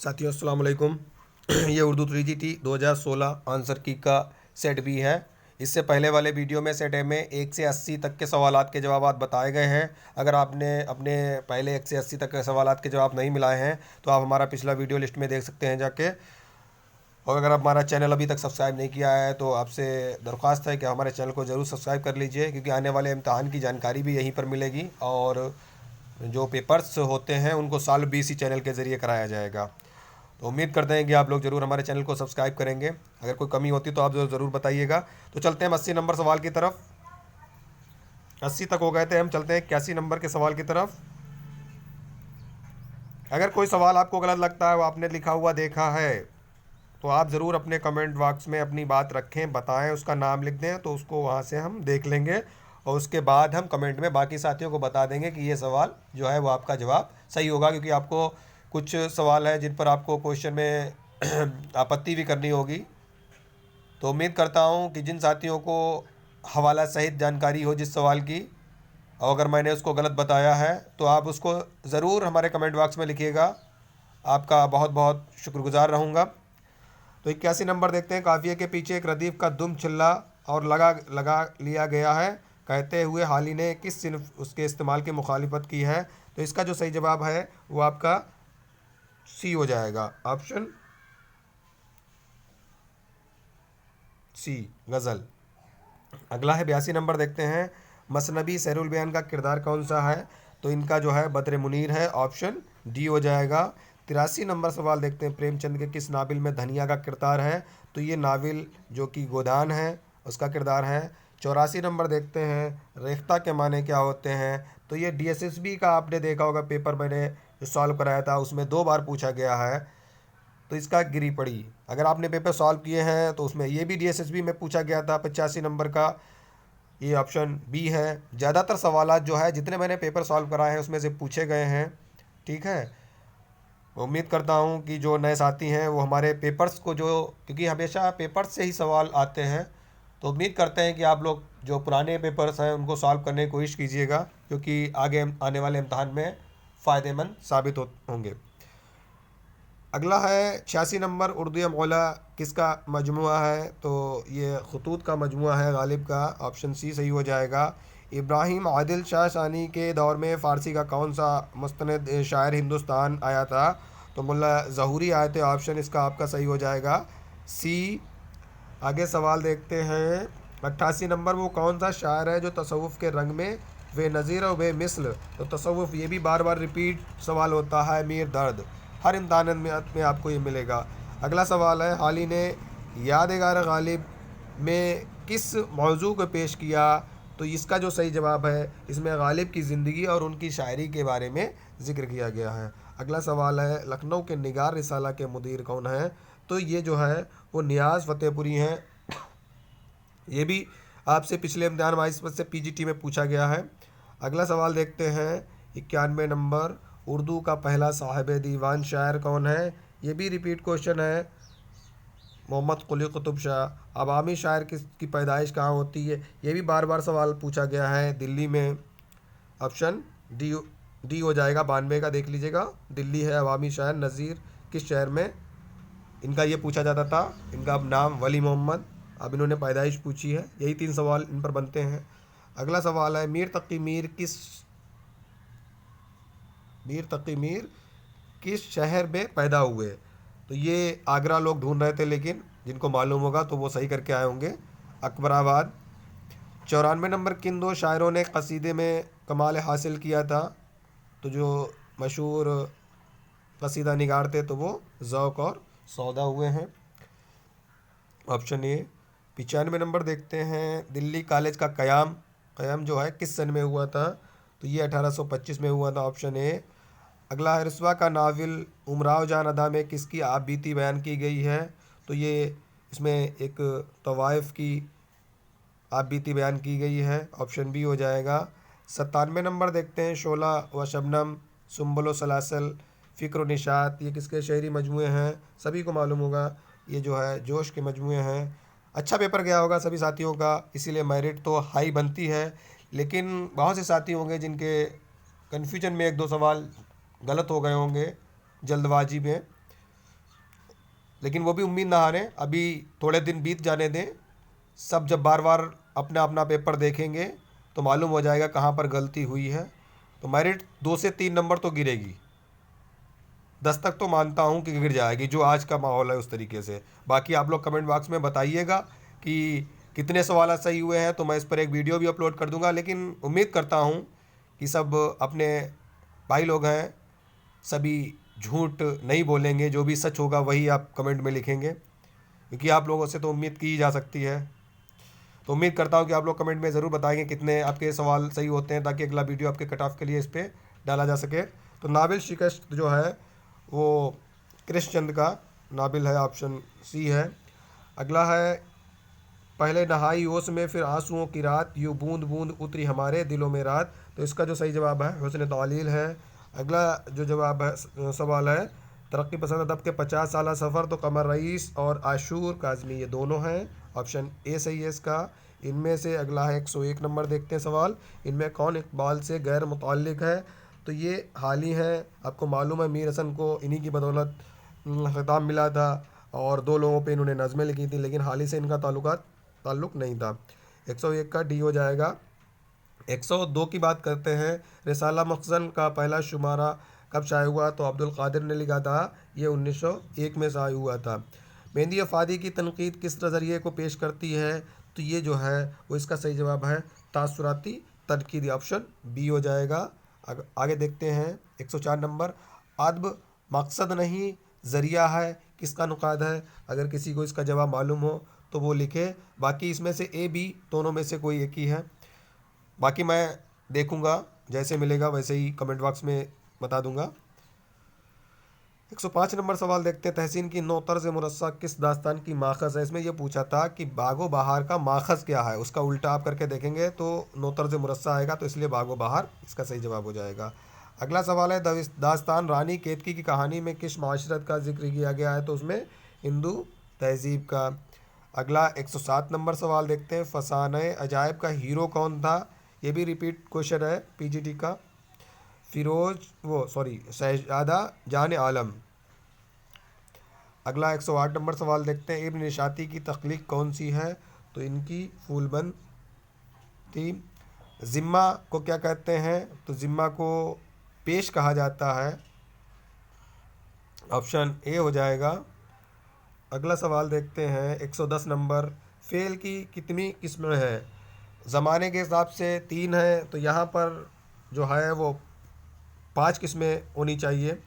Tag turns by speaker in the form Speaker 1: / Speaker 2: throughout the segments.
Speaker 1: साथियों अस्सलाम वालेकुम। ये उर्दू 3GT 2016 आंसर की का सेट भी है। इससे पहले वाले वीडियो में सेट ए में 1 से 80 तक के सवालात के जवाब बताए गए हैं। अगर आपने अपने पहले 1 से 80 तक के सवालात के जवाब नहीं मिलाए हैं तो आप हमारा पिछला वीडियो लिस्ट में देख सकते हैं जाके। और अगर आप हमारा चैनल अभी तक सब्सक्राइब नहीं किया है तो आपसे दरख्वास्त है कि हमारे चैनल को ज़रूर सब्सक्राइब कर लीजिए, क्योंकि आने वाले इम्तहान की जानकारी भी यहीं पर मिलेगी और जो पेपर्स होते हैं उनको सॉल्व भी इसी चैनल के ज़रिए कराया जाएगा। तो उम्मीद करते हैं कि आप लोग ज़रूर हमारे चैनल को सब्सक्राइब करेंगे। अगर कोई कमी होती तो आप ज़रूर बताइएगा। तो चलते हैं हम 80 नंबर सवाल की तरफ। 80 तक हो गए थे, हम चलते हैं 81 नंबर के सवाल की तरफ। अगर कोई सवाल आपको गलत लगता है, वो आपने लिखा हुआ देखा है, तो आप ज़रूर अपने कमेंट बॉक्स में अपनी बात रखें, बताएं, उसका नाम लिख दें, तो उसको वहाँ से हम देख लेंगे और उसके बाद हम कमेंट में बाकी साथियों को बता देंगे कि ये सवाल जो है वो आपका जवाब सही होगा। क्योंकि आपको कुछ सवाल है जिन पर आपको क्वेश्चन में आपत्ति भी करनी होगी। तो उम्मीद करता हूँ कि जिन साथियों को हवाला सहित जानकारी हो जिस सवाल की, और अगर मैंने उसको गलत बताया है तो आप उसको ज़रूर हमारे कमेंट बॉक्स में लिखिएगा। आपका बहुत बहुत शुक्रगुजार रहूँगा। तो 81 नंबर देखते हैं। काफिए के पीछे एक रदीफ का दुम चिल्ला और लगा लगा लिया गया है, कहते हुए हाली ने किस सिर्फ उसके इस्तेमाल की मुखालिफत की है। तो इसका जो सही जवाब है वो आपका सी हो जाएगा, ऑप्शन सी, गज़ल। अगला है 82 नंबर देखते हैं। मसनबी सैरुल बयान का किरदार कौन सा है? तो इनका जो है बद्र मुनीर है, ऑप्शन डी हो जाएगा। 83 नंबर सवाल देखते हैं। प्रेमचंद के किस नावल में धनिया का किरदार है? तो ये नावल जो कि गोदान है उसका किरदार है। 84 नंबर देखते हैं। रेख्ता के माने क्या होते हैं? तो ये DSSB का आपने देखा होगा पेपर, मैंने जो सॉल्व कराया था उसमें 2 बार पूछा गया है। तो इसका गिरी पड़ी, अगर आपने पेपर सॉल्व किए हैं तो उसमें ये भी DSSB में पूछा गया था 85 नंबर का। ये ऑप्शन बी है। ज़्यादातर सवालात जो है जितने मैंने पेपर सॉल्व कराए हैं उसमें से पूछे गए हैं। ठीक है, उम्मीद करता हूँ कि जो नए साथी हैं वो हमारे पेपर्स को जो, क्योंकि हमेशा पेपर्स से ही सवाल आते हैं, तो उम्मीद करते हैं कि आप लोग जो पुराने पेपर्स हैं उनको सॉल्व करने की कोशिश कीजिएगा, क्योंकि आगे आने वाले इम्तहान में फ़ायदेमंद साबित होंगे। अगला है 86 नंबर। उर्दू मौला किसका मजमुआ है? तो ये खतूत का मजमुआ है गालिब का, ऑप्शन सी सही हो जाएगा। इब्राहिम आदिल शाह सानी के दौर में फ़ारसी का कौन सा मुस्तनद शायर हिंदुस्तान आया था? तो मुल्ला ज़हूरी आए थे, ऑप्शन इसका आपका सही हो जाएगा, सी। आगे सवाल देखते हैं। 88 नंबर। वो कौन सा शायर है जो तसव्वुफ़ के रंग में वे नज़ीर और वे मिसल? तो तसव्वुफ़, ये भी बार बार रिपीट सवाल होता है, मीर दर्द, हर इम्तहान में आपको ये मिलेगा। अगला सवाल है। हाली ने यादगार गालिब में किस मौजू को पेश किया? तो इसका जो सही जवाब है, इसमें गालिब की ज़िंदगी और उनकी शायरी के बारे में ज़िक्र किया गया है। अगला सवाल है। लखनऊ के निगार रिसाला के मुदीर कौन है? तो ये जो है वो नियाज़ फ़तेहपुरी हैं। ये भी आपसे पिछले इम्तिहान 22 से PGT में पूछा गया है। अगला सवाल देखते हैं। 91 नंबर। उर्दू का पहला साहिब दीवान शायर कौन है? ये भी रिपीट क्वेश्चन है, मोहम्मद कुली कुतुब शाह। अवामी शायर की पैदाइश कहाँ होती है? ये भी बार बार सवाल पूछा गया है, दिल्ली में, ऑप्शन डी हो जाएगा, 92 का देख लीजिएगा, दिल्ली है अवामी शायर। नज़ीर किस शहर में इनका ये पूछा जाता था? इनका नाम वली मोहम्मद। अब इन्होंने पैदाइश पूछी है। यही 3 सवाल इन पर बनते हैं। अगला सवाल है। मीर तकी मीर किस शहर में पैदा हुए? तो ये आगरा लोग ढूंढ रहे थे, लेकिन जिनको मालूम होगा तो वो सही करके आए होंगे, अकबराबाद। 94 नंबर। किन 2 शायरों ने कसीदे में कमाल हासिल किया था? तो जो मशहूर कसीदा निगार थे तो वो ज़ौक़ और सौदा हुए हैं, ऑप्शन ए। 95 नंबर देखते हैं। दिल्ली कॉलेज का क़याम जो है किस सन में हुआ था? तो ये 1825 में हुआ था, ऑप्शन ए। अगला है। रसवा का नावल उमराव जान अदा में किसकी आप बीती बयान की गई है? तो ये इसमें एक तवाइफ की आप बीती बयान की गई है, ऑप्शन बी हो जाएगा। 97 नंबर देखते हैं। शोला व शबनम, सुम्बुल सलासल, फ़िक्र निशात, ये किसके शायरी मजमूए हैं? सभी को मालूम होगा, ये जो है जोश के मजमूए हैं। अच्छा पेपर गया होगा सभी साथियों का, इसीलिए मेरिट तो हाई बनती है। लेकिन बहुत से साथी होंगे जिनके कन्फ्यूजन में 1-2 सवाल गलत हो गए होंगे जल्दबाजी में। लेकिन वो भी उम्मीद ना हारें, अभी थोड़े दिन बीत जाने दें। सब जब बार बार अपना अपना पेपर देखेंगे तो मालूम हो जाएगा कहाँ पर गलती हुई है। तो मेरिट 2 से 3 नंबर तो गिरेगी, 10 तक तो मानता हूँ कि गिर जाएगी, जो आज का माहौल है उस तरीके से। बाकी आप लोग कमेंट बॉक्स में बताइएगा कि कितने सवाल सही हुए हैं, तो मैं इस पर एक वीडियो भी अपलोड कर दूंगा। लेकिन उम्मीद करता हूँ कि सब अपने भाई लोग हैं, सभी झूठ नहीं बोलेंगे, जो भी सच होगा वही आप कमेंट में लिखेंगे, क्योंकि आप लोगों से तो उम्मीद की जा सकती है। तो उम्मीद करता हूँ कि आप लोग कमेंट में ज़रूर बताएंगे कितने आपके सवाल सही होते हैं, ताकि अगला वीडियो आपके कट ऑफ के लिए इस पर डाला जा सके। तो नाबिल शिकस्त जो है वो कृष्णचंद का नाबिल है, ऑप्शन सी है। अगला है, पहले नहाई ओस में फिर आंसुओं की रात, यूँ बूंद बूंद उतरी हमारे दिलों में रात। तो इसका जो सही जवाब है हुस्न तालील है। अगला जो जवाब है सवाल है, तरक्की पसंद अदब के 50 साल सफ़र, तो कमर रईस और आशूर काज़मी ये दोनों हैं, ऑप्शन ए सही है इसका। इनमें से अगला है 101 नंबर, देखते हैं सवाल, इनमें कौन इकबाल से गैर मुतल्लिक़ है। तो ये हाल ही है, आपको मालूम है मीर हसन को इन्हीं की बदौलत खिताब मिला था, और 2 लोगों पे इन्होंने नज़में लिखी थी, लेकिन हाल ही से इनका ताल्लुक़ नहीं था। 101 का डी हो जाएगा। 102 की बात करते हैं, रिसाला मखज़न का पहला शुमारा कब शाये हुआ, तो अब्दुल कादिर ने लिखा था, ये 1901 में शाये हुआ था। मेहंदी अफादी की तनकीद किस नज़रिए को पेश करती है, तो ये जो है वो इसका सही जवाब है तासुराती तनकीद, ऑप्शन बी हो जाएगा। आगे देखते हैं 104 नंबर, अदब मकसद नहीं ज़रिया है, किसका नुकाद है। अगर किसी को इसका जवाब मालूम हो तो वो लिखे, बाकी इसमें से ए बी दोनों में से कोई एक ही है। बाकी मैं देखूंगा, जैसे मिलेगा वैसे ही कमेंट बॉक्स में बता दूंगा। 105 नंबर सवाल देखते हैं, तहसीन की नौ तर्ज मुरस्सा किस दास्तान की माखज़ है। इसमें यह पूछा था कि बागो बहार का माखज़ क्या है, उसका उल्टा आप करके देखेंगे तो नौ तर्ज मुरस्सा आएगा, तो इसलिए बागो बहार इसका सही जवाब हो जाएगा। अगला सवाल है, दास्तान रानी केतकी की कहानी में किस माशरत का जिक्र किया गया है, तो उसमें हिंदू तहजीब का। अगला 107 नंबर सवाल देखते हैं, फसाने अजायब का हीरो कौन था। ये भी रिपीट क्वेश्चन है पीजीटी का। शहजादा जान आलम। अगला 108 नंबर सवाल देखते हैं, इब्न निशाती की तख्लीक कौन सी है, तो इनकी फूलबंद थी। ज़िम्मा को क्या कहते हैं, तो ज़िम्मा को पेश कहा जाता है, ऑप्शन ए हो जाएगा। अगला सवाल देखते हैं 110 नंबर, फ़ेल की कितनी किस्में हैं। ज़माने के हिसाब से 3 है, तो यहाँ पर जो है वो 5 किस्में होनी चाहिए।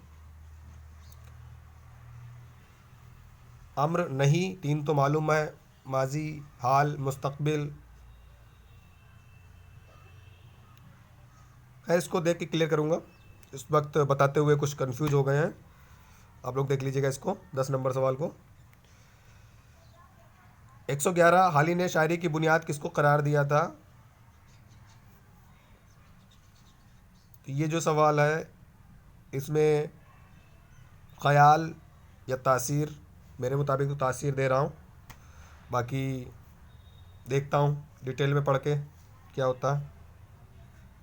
Speaker 1: अम्र नहीं, 3 तो मालूम है, माजी हाल मुस्तकबिल है। इसको देख के क्लियर करूँगा, इस वक्त बताते हुए कुछ कंफ्यूज हो गए हैं, आप लोग देख लीजिएगा इसको 10 नंबर सवाल को। 111, हाली ने शायरी की बुनियाद किसको करार दिया था। तो ये जो सवाल है इसमें ख़याल या तासीर, मेरे मुताबिक तो तासीर दे रहा हूँ, बाकी देखता हूँ डिटेल में पढ़ के क्या होता है।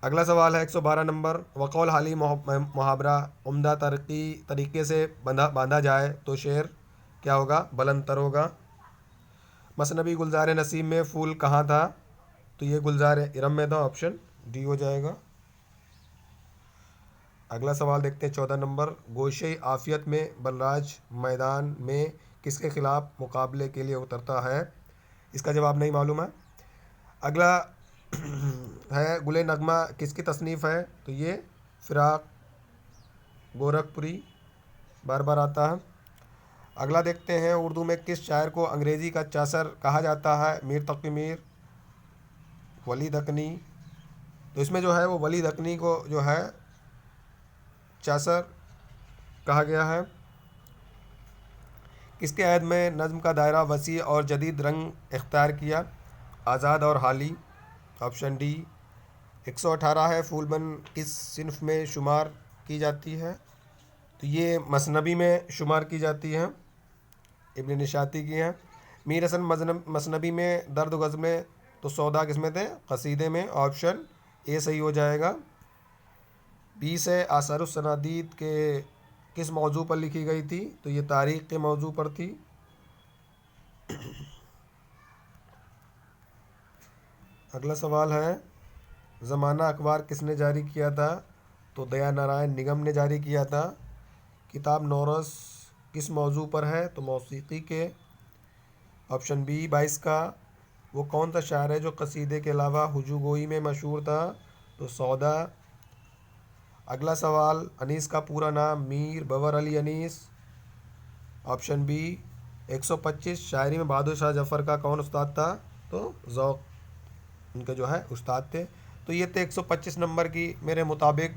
Speaker 1: अगला सवाल है 112 नंबर, वक़ौल हाली मुहावरा उम्दा तरीके से बांधा जाए तो शेर क्या होगा, बुलंद तर होगा। मसनबी गुलजार नसीम में फूल कहाँ था, तो ये गुलजार इरम में था, ऑप्शन डी हो जाएगा। अगला सवाल देखते हैं 14 नंबर, गोशे आफियत में बलराज मैदान में किसके खिलाफ मुकाबले के लिए उतरता है। इसका जवाब नहीं मालूम है। अगला है, गुले नगमा किसकी तसनीफ़ है, तो ये फ़िराक गोरखपुरी बार बार आता है। अगला देखते हैं, उर्दू में किस शायर को अंग्रेज़ी का चासर कहा जाता है। मीर तक़ी मीर, वली दकनी। तो इसमें जो है वो वली दकनी को जो है चासर कहा गया है। किसके अहद में नज़्म का दायरा वसी और जदीद रंग इख्तियार किया, आज़ाद और हाली, ऑप्शन डी। 118 है, फूलबंद किस सिन्फ में शुमार की जाती है, तो ये मसनबी में शुमार की जाती है, इब्न निशाती की है। मीर हसन मसनबी में दर्द गज़में, तो सौदा किसमें थे, कसीदे में, ऑप्शन ए सही हो जाएगा। 20 है, आसारुस सनादीद के किस मौजू पर लिखी गई थी? तो ये तारीख़ के मौजू पर थी। अगला सवाल है, ज़माना अखबार किसने जारी किया था? तो दया नारायण निगम ने जारी किया था। किताब नौरस किस मौजू पर है? तो मौसीकी के। ऑप्शन बी 22 का। वो कौन सा शायर है जो कसीदे के अलावा हुजूगोई में मशहूर था? तो सौदा। अगला सवाल, अनीस का पूरा नाम मीर बबर अली अनीस। Option B 125। शायरी में बहादुर शाह जफ़र का कौन उस्ताद था? तो ज़ौक़ उनके जो है उस्ताद थे। तो ये थे 125 नंबर की मेरे मुताबिक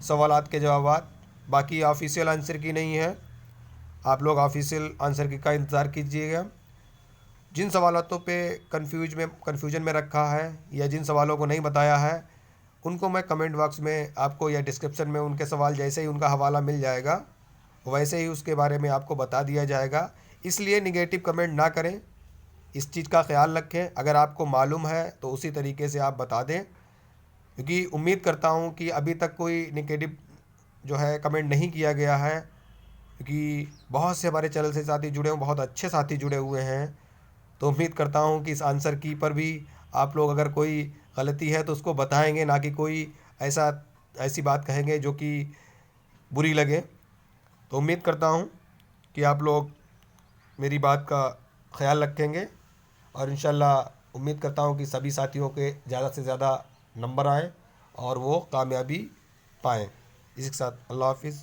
Speaker 1: सवालात के जवाबात। बाकी ऑफिशियल आंसर की नहीं है, आप लोग ऑफिशियल आंसर की का इंतज़ार कीजिएगा। जिन सवालों पे कन्फ्यूजन में रखा है या जिन सवालों को नहीं बताया है, उनको मैं कमेंट बॉक्स में आपको या डिस्क्रिप्शन में उनके सवाल जैसे ही उनका हवाला मिल जाएगा वैसे ही उसके बारे में आपको बता दिया जाएगा। इसलिए निगेटिव कमेंट ना करें, इस चीज़ का ख्याल रखें। अगर आपको मालूम है तो उसी तरीके से आप बता दें, क्योंकि उम्मीद करता हूँ कि अभी तक कोई निगेटिव जो है कमेंट नहीं किया गया है, क्योंकि बहुत से हमारे चैनल से साथी जुड़े हुए, बहुत अच्छे साथी जुड़े हुए हैं। तो उम्मीद करता हूँ कि इस आंसर की पर भी आप लोग अगर कोई गलती है तो उसको बताएंगे, ना कि कोई ऐसी बात कहेंगे जो कि बुरी लगे। तो उम्मीद करता हूँ कि आप लोग मेरी बात का ख्याल रखेंगे और इंशाल्लाह उम्मीद करता हूँ कि सभी साथियों के ज़्यादा से ज़्यादा नंबर आएँ और वो कामयाबी पाएँ। इसी के साथ अल्लाह हाफिज़।